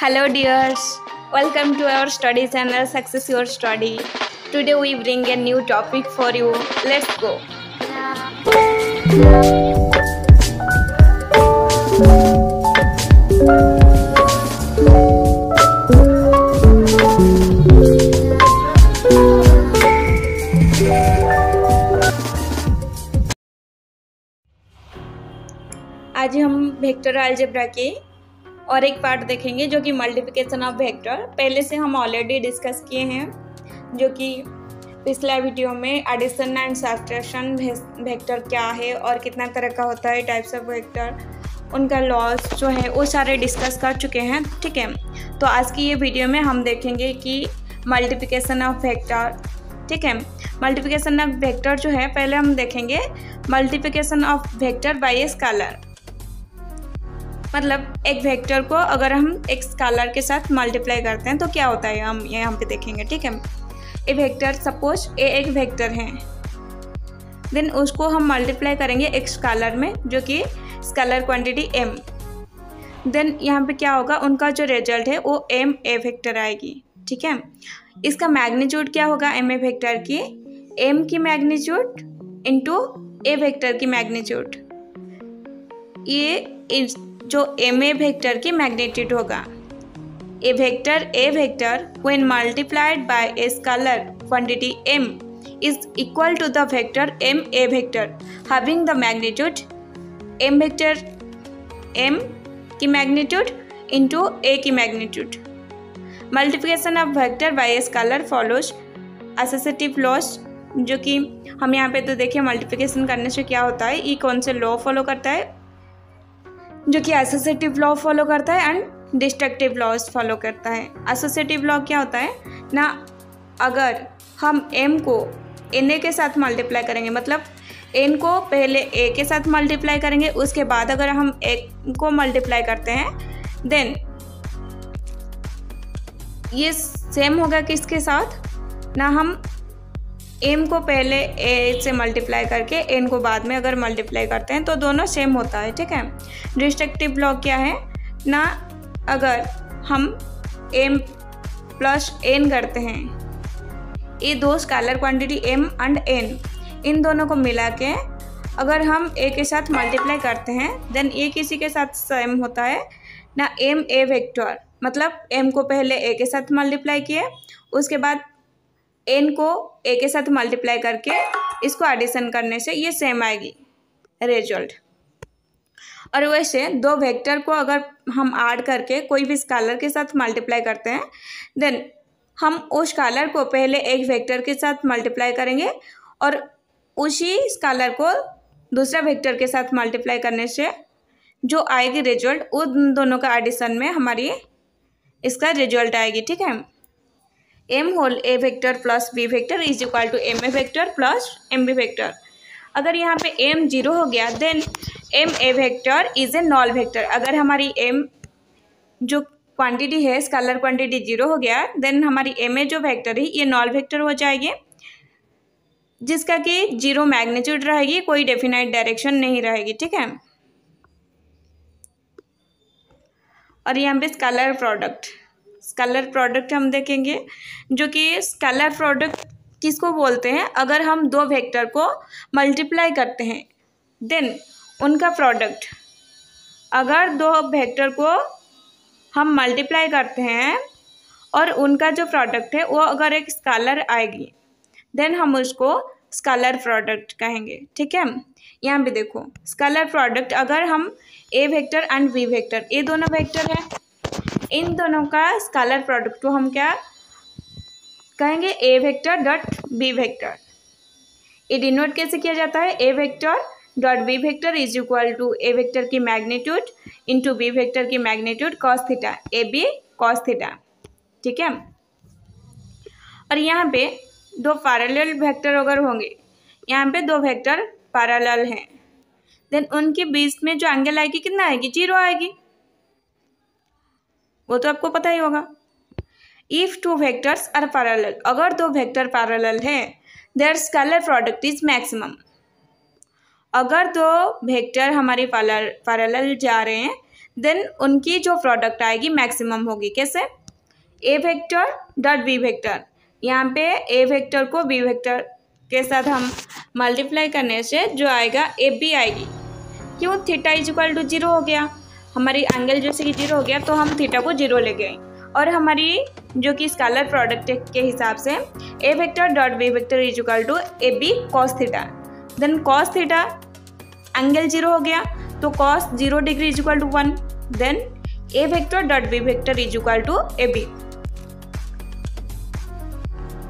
Hello dears, welcome to our study channel Success Your Study. Today we bring a new topic for you. Let's go. आज हम vector algebra के और एक part देखेंगे जो कि मल्टीप्लिकेशन ऑफ वेक्टर। पहले से हम ऑलरेडी डिस्कस किए हैं, जो कि पिछला वीडियो में एडिशन एंड सब्ट्रैक्शन वेक्टर क्या है और कितना तरह का होता है, टाइप्स ऑफ वेक्टर, उनका लॉस जो है वो सारे डिस्कस कर चुके हैं। ठीक है, तो आज की ये वीडियो में हम देखेंगे कि मल्टीप्लिकेशन ऑफ वेक्टर। ठीक है, मल्टीप्लिकेशन ऑफ वेक्टर जो है, पहले हम देखेंगे multiplication of vector by a scalar. मतलब एक वेक्टर को अगर हम एक स्केलर के साथ मल्टीप्लाई करते हैं तो क्या होता है, हम यहाँ पे देखेंगे। ठीक है, ए वेक्टर, सपोज ए एक वेक्टर है, देन उसको हम मल्टीप्लाई करेंगे एक स्केलर में जो कि स्केलर क्वांटिटी m। देन यहाँ पे क्या होगा, उनका जो रिजल्ट है वो m ए वेक्टर आएगी। ठीक है, इसका मैग्नीट्यूड क्या होगा, m ए वेक्टर की m की मैग्नीट्यूड इंटू ए वेक्टर की मैग्नीट्यूड। ये जो m ए वेक्टर की मैग्नीट्यूड होगा। A vector when multiplied by a scalar quantity m is equal to the vector m A vector having the magnitude m vector m की magnitude into a की magnitude. Multiplication of vector by a scalar follows associative laws, जो कि हम यहाँ पे तो देखिए multiplication करने से क्या होता है, ये कौन से लॉ फॉलो करता है, जो कि एसोसिएटिव लॉ फॉलो करता है एंड डिस्ट्रक्टिव लॉज फॉलो करता है। एसोसिएटिव लॉ क्या होता है ना, अगर हम m को na के साथ मल्टीप्लाई करेंगे, मतलब n को पहले a के साथ मल्टीप्लाई करेंगे, उसके बाद अगर हम a को मल्टीप्लाई करते हैं, देन ये सेम होगा किसके साथ ना, हम m को पहले a से मल्टीप्लाई करके n को बाद में अगर मल्टीप्लाई करते हैं तो दोनों सेम होता है। ठीक है, डिस्ट्रक्टिव लॉ क्या है ना, अगर हम m प्लस n करते हैं, ये दो scalar quantity m and n, इन दोनों को मिला के अगर हम a के साथ मल्टीप्लाई करते हैं, देन ये किसी के साथ सेम होता है ना, m ए वेक्टर, मतलब m को पहले a के साथ मल्टीप्लाई किए, उसके बाद n को a के साथ मल्टीप्लाई करके इसको एडिशन करने से ये सेम आएगी रिजल्ट। और वैसे दो वेक्टर को अगर हम ऐड करके कोई भी स्केलर के साथ मल्टीप्लाई करते हैं, देन हम उस स्केलर को पहले एक वेक्टर के साथ मल्टीप्लाई करेंगे और उसी स्केलर को दूसरा वेक्टर के साथ मल्टीप्लाई करने से जो आएगी रिजल्ट, उन दोनों का एडिशन में हमारी इसका रिजल्ट आएगी। ठीक है, m whole A vector plus b vector is equal to m A vector plus m b vector. अगर यहाँ पे m 0 हो गया, then m A vector is a null vector. अगर हमारी m जो क्वांटिटी है, स्केलर क्वांटिटी 0 हो गया, देन हमारी m ए जो वेक्टर है ये नॉल वेक्टर हो जाएगी, जिसका कि 0 मैग्नीट्यूड रहेगी, कोई डेफिनाइट डायरेक्शन नहीं रहेगी। ठीक है, और यहाँ पे स्केलर प्रोडक्ट हम देखेंगे, जो कि स्केलर प्रोडक्ट किसको बोलते हैं, अगर हम दो वेक्टर को मल्टीप्लाई करते हैं, देन उनका प्रोडक्ट, अगर दो वेक्टर को हम मल्टीप्लाई करते हैं और उनका जो प्रोडक्ट है वो अगर एक स्केलर आएगी, देन हम उसको स्केलर प्रोडक्ट कहेंगे। ठीक है, यहाँ पे देखो स्केलर प्रोडक्ट, अगर हम ए वेक्टर एंड बी वेक्टर, ये दोनों वेक्टर है, इन दोनों का स्केलर प्रोडक्ट को हम क्या कहेंगे, A vector dot B vector. ये डिनोट कैसे किया जाता है, A vector dot B vector is equal to A vector की मैग्नीट्यूड इंटू बी वेक्टर की magnitude cos theta, A B cos theta. ठीक है, और यहाँ पे दो पैरेलल वेक्टर अगर होंगे, यहाँ पे दो वेक्टर पैरेलल हैं, देन उनके बीच में जो एंगल आएगी कितना आएगी, 0 आएगी, वो तो आपको पता ही होगा। If two vectors are parallel, अगर दो वेक्टर पैरेलल है, their scalar product is maximum. अगर दो वेक्टर हमारे पैरेलल जा रहे हैं, देन उनकी जो प्रोडक्ट आएगी मैक्सिमम होगी। कैसे? ए वेक्टर डॉट बी वेक्टर, यहाँ पे ए वेक्टर को बी वेक्टर के साथ हम मल्टीप्लाई करने से जो आएगा ए बी आएगी। क्यों? थीटा इज इक्वल टू 0 हो गया, हमारी एंगल जैसे कि 0 हो गया तो हम थीटा को 0 ले गए, और हमारी जो कि स्केलर प्रोडक्ट के हिसाब से A vector dot B vector is equal to A B cos theta. Then cos theta angle 0 हो गया तो cos 0 degree is equal to 1। Then A vector dot B vector is equal to A B.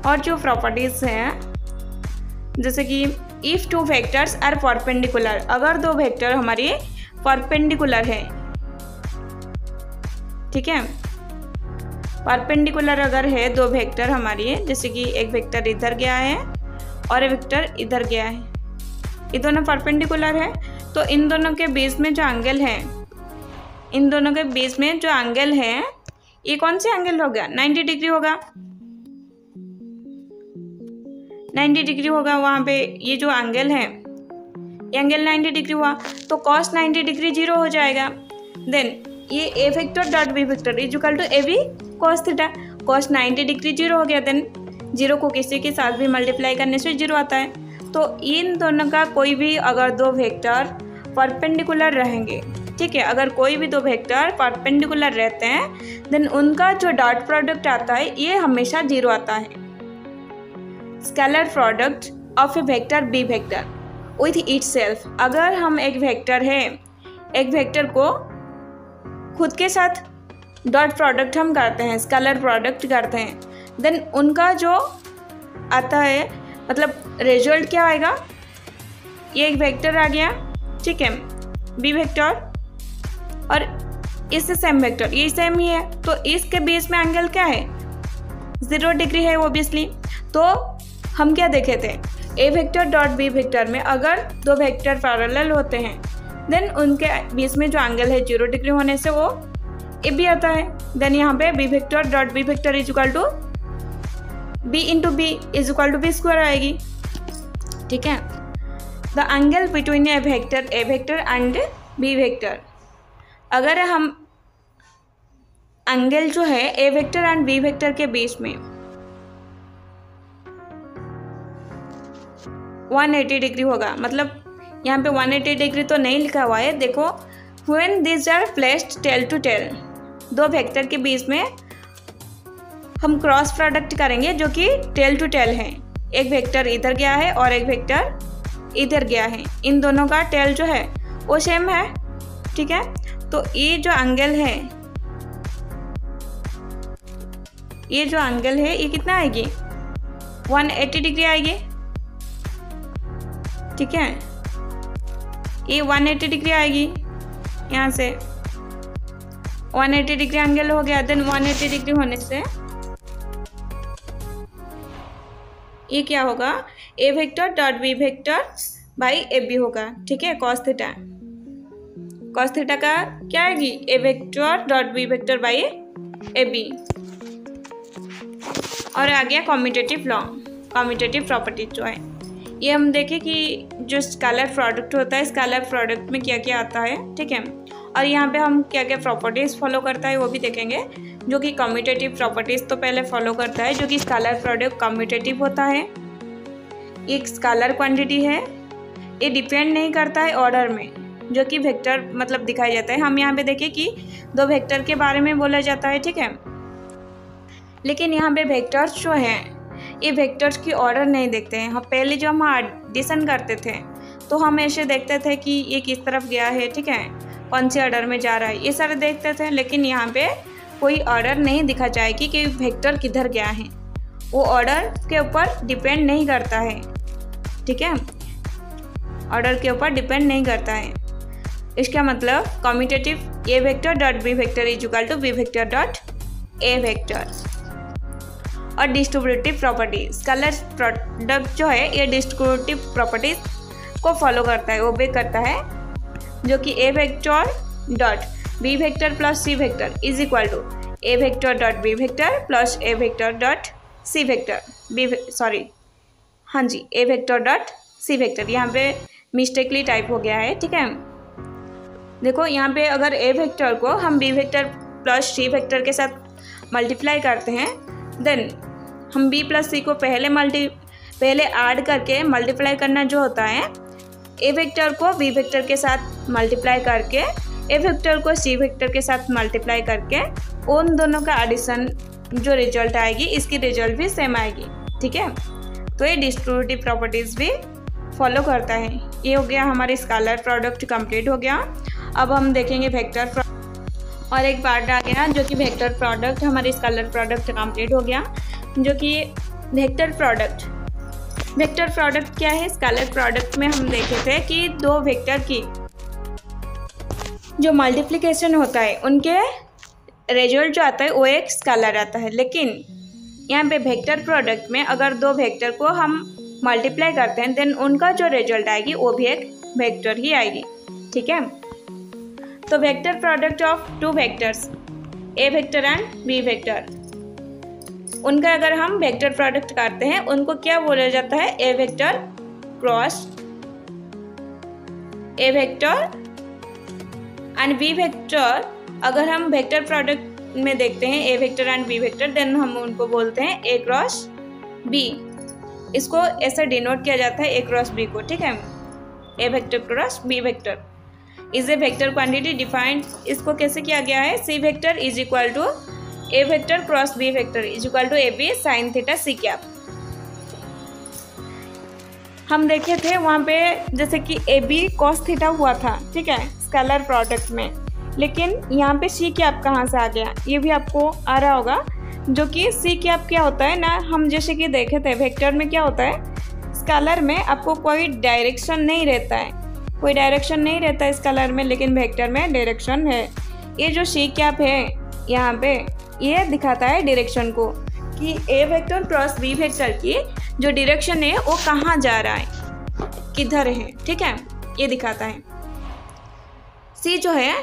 और जो properties हैं जैसे कि if two vectors are perpendicular, अगर दो वेक्टर हमारी परपेंडिकुलर है, ठीक है, परपेंडिकुलर अगर है दो वेक्टर हमारी, जैसे कि एक वेक्टर इधर गया है और एक वेक्टर इधर गया है, ये दोनों परपेंडिकुलर है, तो इन दोनों के बीच में जो एंगल है, इन दोनों के बीच में जो एंगल है ये कौन सा एंगल होगा? 90 डिग्री होगा, 90 डिग्री होगा। वहाँ पे ये जो एंगल है ये एंगल 90 डिग्री हुआ तो कॉस 90 डिग्री 0 हो जाएगा। देन ये A vector dot B vector is equal to A B cos theta, cos 90 degree 0 हो गया। देन 0 को किसी के साथ भी मल्टीप्लाई करने से 0 आता है। तो इन दोनों का कोई भी अगर दो वेक्टर परपेंडिकुलर रहेंगे, ठीक है, अगर कोई भी दो वेक्टर परपेंडिकुलर रहते हैं देन उनका जो डॉट प्रोडक्ट आता है ये हमेशा 0 आता है। Scalar product of A vector B vector with itself, अगर हम एक वेक्टर है, एक वेक्टर को खुद के साथ डॉट प्रोडक्ट हम करते हैं, स्केलर प्रोडक्ट करते हैं, देन उनका जो आता है मतलब रिजल्ट क्या आएगा? ये एक वेक्टर आ गया, ठीक है, बी वेक्टर, और इससे सेम वेक्टर, ये सेम ही है, तो इसके बीच में एंगल क्या है? 0 डिग्री है ओबियसली। तो हम क्या देखे थे? ए वेक्टर डॉट बी वेक्टर में अगर दो वेक्टर पैरेलल होते हैं देन उनके बीच में जो एंगल है 0 डिग्री होने से वो ए बी आता है। देन यहाँ पे B vector dot B vector is equal to B into B is equal to B square आएगी, ठीक है। The angle between A vector and B vector, अगर हम एंगल जो है A vector and B vector के बीच में 180 डिग्री होगा, मतलब यहाँ पे 180 डिग्री तो नहीं लिखा हुआ है, देखो when this are placed tail to tail, दो वेक्टर के बीच में हम क्रॉस प्रोडक्ट करेंगे जो कि टेल टू टेल है, एक वेक्टर इधर गया है और एक वेक्टर इधर गया है, इन दोनों का टेल जो है वो सेम है, ठीक है। तो ये जो एंगल है, ये जो एंगल है ये कितना आएगी? 180 डिग्री आएगी, ठीक है, ये 180 डिग्री आएगी, यहाँ से 180 डिग्री एंगल हो गया। देन 180 डिग्री होने से ये क्या होगा? A vector dot B vector by A B होगा, ठीक है, कॉस थीटा। कॉस थीटा का क्या आएगी? A vector dot B vector by A B. और आ गया कम्यूटेटिव लॉ, कम्यूटेटिव प्रॉपर्टी जो है ये हम देखें कि जो स्केलर प्रोडक्ट होता है, स्केलर प्रोडक्ट में क्या क्या आता है, ठीक है, और यहाँ पे हम क्या क्या प्रॉपर्टीज़ फॉलो करता है वो भी देखेंगे, जो कि कम्यूटेटिव प्रॉपर्टीज़ तो पहले फॉलो करता है, जो कि स्केलर प्रोडक्ट कम्यूटेटिव होता है, एक स्केलर क्वांटिटी है, ये डिपेंड नहीं करता है ऑर्डर में, जो कि वेक्टर मतलब दिखाया जाता है। हम यहाँ पे देखें कि दो वेक्टर के बारे में बोला जाता है, ठीक है, लेकिन यहाँ पे वेक्टर्स जो हैं ये वेक्टर्स की ऑर्डर नहीं देखते हैं। हम पहले जो हम एडिशन करते थे तो हम ऐसे देखते थे कि ये किस तरफ गया है, ठीक है, कौन से ऑर्डर में जा रहा है, ये सारे देखते थे, लेकिन यहाँ पे कोई ऑर्डर नहीं दिखा जाएगी कि वेक्टर किधर गया है, वो ऑर्डर के ऊपर डिपेंड नहीं करता है, ठीक है, ऑर्डर के ऊपर डिपेंड नहीं करता है। इसका मतलब commutative A vector dot B vector is equal to B vector dot A vector. और डिस्ट्रीब्यूटिव प्रॉपर्टी, स्केलर प्रोडक्ट जो है ये डिस्ट्रीब्यूटिव प्रॉपर्टीज को फॉलो करता है, वो भी करता है, जो कि A vector dot B vector plus C vector is equal to A vector dot B vector plus A vector dot C vector, हाँ जी, A vector dot C vector, यहाँ पे मिस्टेकली टाइप हो गया है, ठीक है। देखो यहाँ पे अगर ए वेक्टर को हम B vector plus C vector के साथ मल्टीप्लाई करते हैं, देन हम बी प्लस सी को पहले ऐड करके मल्टीप्लाई करना जो होता है, ए वेक्टर को बी वेक्टर के साथ मल्टीप्लाई करके ए वेक्टर को सी वेक्टर के साथ मल्टीप्लाई करके उन दोनों का एडिशन जो रिजल्ट आएगी, इसकी रिजल्ट भी सेम आएगी। ठीक है, तो ये डिस्ट्रीब्यूटिव प्रॉपर्टीज़ भी फॉलो करता है। ये हो गया हमारी स्केलर प्रोडक्ट कंप्लीट हो गया। अब हम देखेंगे वेक्टर और एक पार्ट आ गया जो कि वेक्टर प्रोडक्ट। हमारी स्केलर प्रोडक्ट कंप्लीट हो गया, जो कि वेक्टर प्रोडक्ट। वेक्टर प्रोडक्ट क्या है? स्केलर प्रोडक्ट में हम देखे थे कि दो वेक्टर की जो मल्टीप्लिकेशन होता है उनके रिजल्ट जो आता है वो एक स्केलर आता है। लेकिन यहाँ पे वेक्टर प्रोडक्ट में अगर दो वेक्टर को हम मल्टीप्लाई करते हैं, देन उनका जो रिजल्ट आएगी वो भी एक वेक्टर ही आएगी। ठीक है, तो vector product of two vectors A vector and B vector, उनका अगर हम वेक्टर प्रोडक्ट करते हैं उनको क्या बोला जाता है? A vector cross A vector and B vector. अगर हम वेक्टर प्रोडक्ट में देखते हैं A vector and B vector, then हम उनको बोलते हैं ए क्रॉस बी। इसको ऐसा डिनोट किया जाता है ए क्रॉस बी को। ठीक है, A vector cross B vector is a vector quantity defined. इसको कैसे किया गया है? C vector is equal to A vector cross B vector is equal to A B sine theta C cap. हम देखे थे वहाँ पे जैसे कि ए बी कॉस थीटा हुआ था, ठीक है, स्केलर प्रोडक्ट में। लेकिन यहाँ पे सी कैप कहाँ से आ गया? ये भी आपको आ रहा होगा, जो कि सी कैप क्या होता है ना, हम जैसे कि देखे थे वेक्टर में क्या होता है, स्केलर में आपको कोई डायरेक्शन नहीं रहता है, कोई डायरेक्शन नहीं रहता है स्केलर में, लेकिन वेक्टर में डायरेक्शन है। ये जो सी कैप है यहाँ पे, ये दिखाता है डायरेक्शन को कि A vector cross B vector की जो डायरेक्शन है वो कहाँ जा रहा है, किधर है। ठीक है, ये दिखाता है। सी जो है,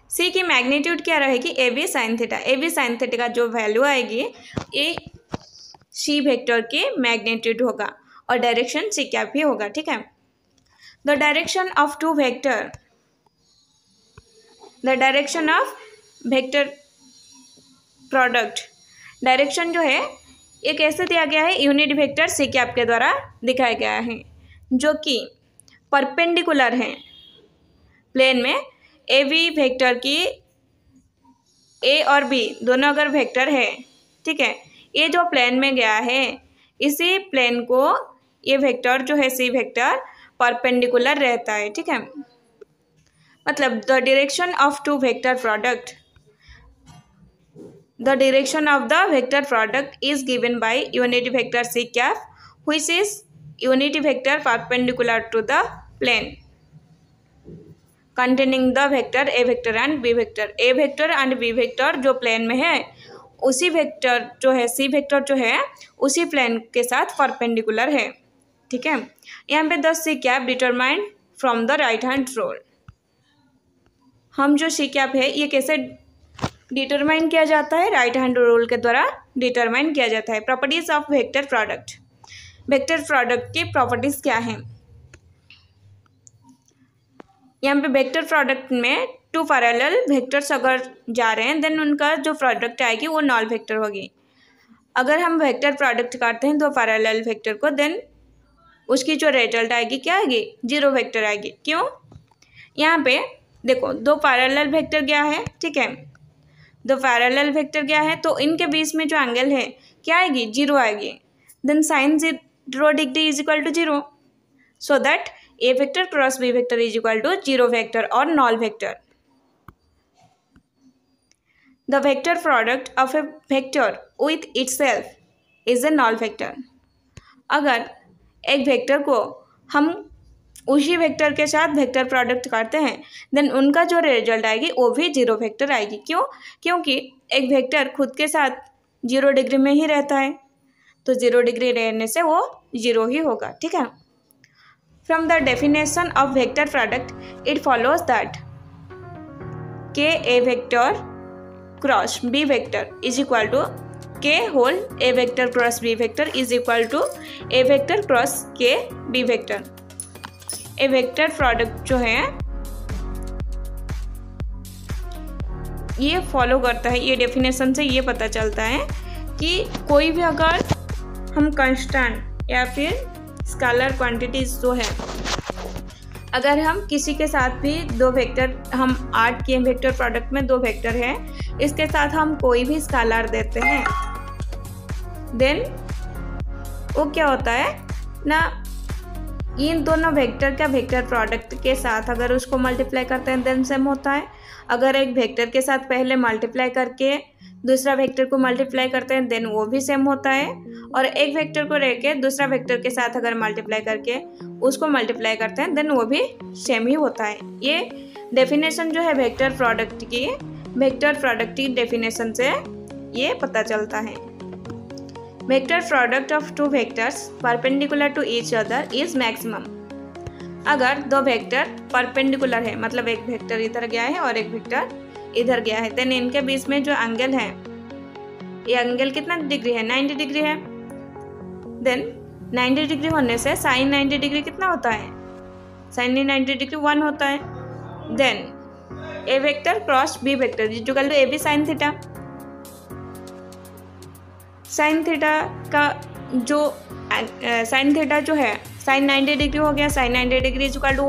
सी की मैग्नीट्यूड क्या रहेगी? A B sine theta. A B sine theta का जो वैल्यू आएगी ये सी वेक्टर की मैग्नीट्यूड होगा और डायरेक्शन सी कैप ही होगा। ठीक है, the direction of two vector, the direction of vector product, direction जो है ये कैसे दिया गया है? यूनिट वेक्टर सी कैप के द्वारा दिखाया गया है, जो कि परपेंडिकुलर है प्लेन में। ए बी वेक्टर की ए और बी दोनों अगर वेक्टर है, ठीक है, ये जो प्लेन में गया है, इसी प्लेन को ये वेक्टर जो है सी वेक्टर परपेंडिकुलर रहता है। ठीक है, मतलब the direction of two vector product, the direction of the vector product is given by unit vector c cap, which is unit vector perpendicular to the plane containing the vector a vector and b vector। a vector and b vector जो plane में है, उसी vector जो है c vector जो है उसी plane के साथ परपेंडिकुलर है। ठीक है, यहाँ पे the c cap determined from the right hand rule. हम जो c cap है ये कैसे डिटरमाइन किया जाता है? राइट हैंड रूल के द्वारा डिटरमाइन किया जाता है। Properties of vector product, vector product की प्रॉपर्टीज क्या हैं? यहाँ पे वेक्टर प्रोडक्ट में टू पैरेलल वेक्टर्स अगर जा रहे हैं, देन उनका जो प्रोडक्ट आएगी वो नॉन वेक्टर होगी। अगर हम वेक्टर प्रोडक्ट करते हैं दो पैरेलल वेक्टर को, देन उसकी जो रिजल्ट आएगी क्या आएगी? जीरो वेक्टर आएगी। क्यों? यहाँ पे देखो दो पैरेलल वेक्टर गया है, ठीक है, दो पैरेलल वेक्टर क्या है, तो इनके बीच में जो एंगल है क्या आएगी? जीरो आएगी। Then sine 0 degree is equal to zero, so that A vector cross B vector is equal to zero vector और null vector. The vector product of A vector with itself is a null vector. अगर एक vector को हम उसी vector के साथ vector product करते हैं, देन उनका जो रिजल्ट आएगी वो भी जीरो वेक्टर आएगी। क्यों? क्योंकि एक वेक्टर खुद के साथ 0 डिग्री में ही रहता है, तो 0 डिग्री रहने से वो जीरो ही होगा। ठीक है, from the definition of vector product it follows that k A vector cross B vector is equal to k whole A vector cross B vector is equal to A vector cross k B vector. A vector product जो है ये follow करता है, ये definition से ये पता चलता है कि कोई भी अगर हम कांस्टेंट या फिर स्केलर क्वांटिटीज जो है, अगर हम किसी के साथ भी दो वेक्टर हम ऐड किए, वेक्टर प्रोडक्ट में दो वेक्टर है, इसके साथ हम कोई भी स्केलर देते हैं, देन वो क्या होता है ना, इन दोनों वेक्टर का वेक्टर प्रोडक्ट के साथ अगर उसको मल्टीप्लाई करते हैं देन सेम होता है। अगर एक वेक्टर के साथ पहले मल्टीप्लाई करके दूसरा वेक्टर को मल्टीप्लाई करते हैं देन वो भी सेम होता है, और एक वेक्टर को लेके दूसरा वेक्टर के साथ अगर मल्टीप्लाई करके उसको मल्टीप्लाई करते हैं देन वो भी सेम ही होता है। ये डेफिनेशन जो है वेक्टर प्रोडक्ट की डेफिनेशन से ये पता चलता है। Vector product of two vectors perpendicular to each other is maximum. अगर दो वेक्टर परपेंडिकुलर है, मतलब एक वेक्टर इधर गया है और एक वेक्टर इधर गया है, देन इनके बीच में जो एंगल है, ये एंगल कितना डिग्री है, 90 डिग्री है। देन 90 डिग्री होने से साइन 90 डिग्री कितना होता है, साइन 90 डिग्री 1 होता है। Then A vector cross B vector equal to A B sine theta. Sine theta का जो साइन थीटा जो है साइन 90 डिग्री हो गया, साइन 90 डिग्री इक्वल टू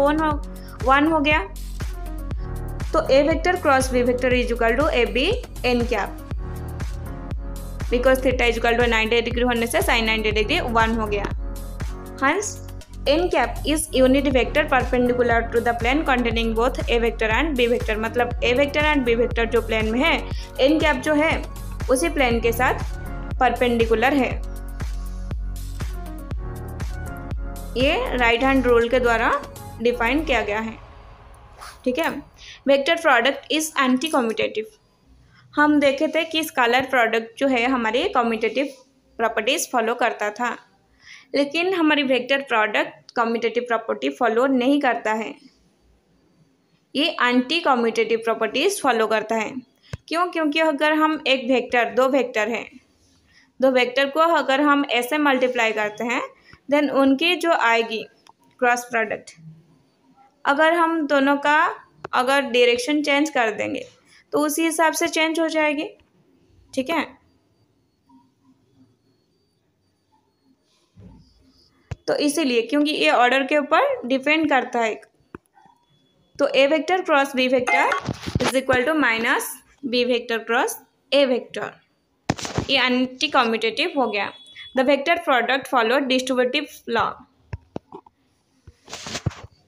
1 हो गया। तो A vector cross B vector is equal to A B n cap, because theta is equal to 90 degree होने से साइन 90 डिग्री 1 हो गया। Hence n cap is unit vector perpendicular to the plane containing both A vector and B vector. मतलब A vector and B vector जो plane में है, N cap जो है उसी प्लेन के साथ परपेंडिकुलर है। ये राइट हैंड रूल के द्वारा डिफाइन किया गया है, ठीक है। Vector product is anti commutative. हम देखे थे कि स्केलर प्रोडक्ट जो है हमारी कम्यूटेटिव प्रॉपर्टीज फॉलो करता था, लेकिन हमारी vector product commutative property follow नहीं करता है, ये एंटी कम्यूटेटिव प्रॉपर्टीज फॉलो करता है। क्यों? क्योंकि अगर हम एक वेक्टर, दो वेक्टर हैं, दो वेक्टर को अगर हम ऐसे मल्टीप्लाई करते हैं देन उनकी जो आएगी क्रॉस प्रोडक्ट, अगर हम दोनों का अगर डायरेक्शन चेंज कर देंगे तो उसी हिसाब से चेंज हो जाएगी, ठीक है। तो इसीलिए क्योंकि ये ऑर्डर के ऊपर डिपेंड करता है, तो A vector cross B vector is equal to minus B vector cross A vector, ये एंटी कम्यूटेटिव हो गया। The vector product follow distributive law.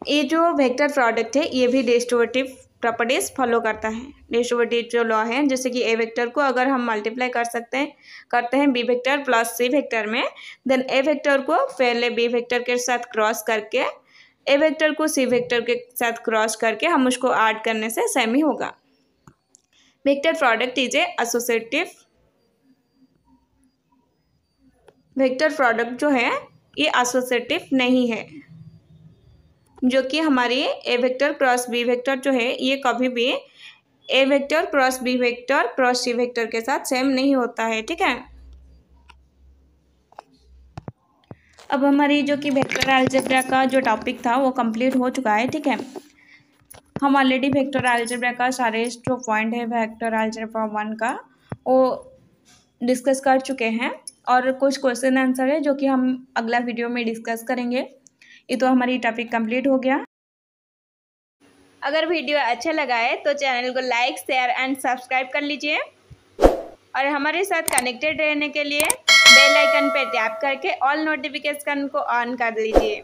ये जो वेक्टर प्रोडक्ट है ये भी डिस्ट्रीब्यूटिव प्रॉपर्टीज फॉलो करता है। डिस्ट्रीब्यूटिव जो लॉ है, जैसे कि ए वेक्टर को अगर हम मल्टीप्लाई करते हैं B vector plus C vector में, देन ए वेक्टर को पहले बी वेक्टर के साथ क्रॉस करके ए वेक्टर को सी वेक्टर के साथ क्रॉस करके हम उसको ऐड करने से सेम ही होगा। Vector product is a associative. Vector product जो है ये एसोसिएटिव नहीं है, जो कि हमारी A vector cross B vector जो है ये कभी भी A vector cross B vector cross C vector के साथ सेम नहीं होता है, ठीक है। अब हमारी जो कि वेक्टर अलजेब्रा का जो टॉपिक था वो कंप्लीट हो चुका है, ठीक है। हम ऑलरेडी वेक्टर अलजेब्रा का सारे जो पॉइंट है वेक्टर अलजेब्रा 1 का वो डिस्कस कर चुके हैं, और कुछ क्वेश्चन आंसर है जो कि हम अगला वीडियो में डिस्कस करेंगे। ये तो हमारी टॉपिक कंप्लीट हो गया। अगर वीडियो अच्छा लगा है तो चैनल को लाइक शेयर एंड सब्सक्राइब कर लीजिए, और हमारे साथ कनेक्टेड रहने के लिए बेल आइकन पे टैप करके ऑल नोटिफिकेशन को ऑन कर लीजिए।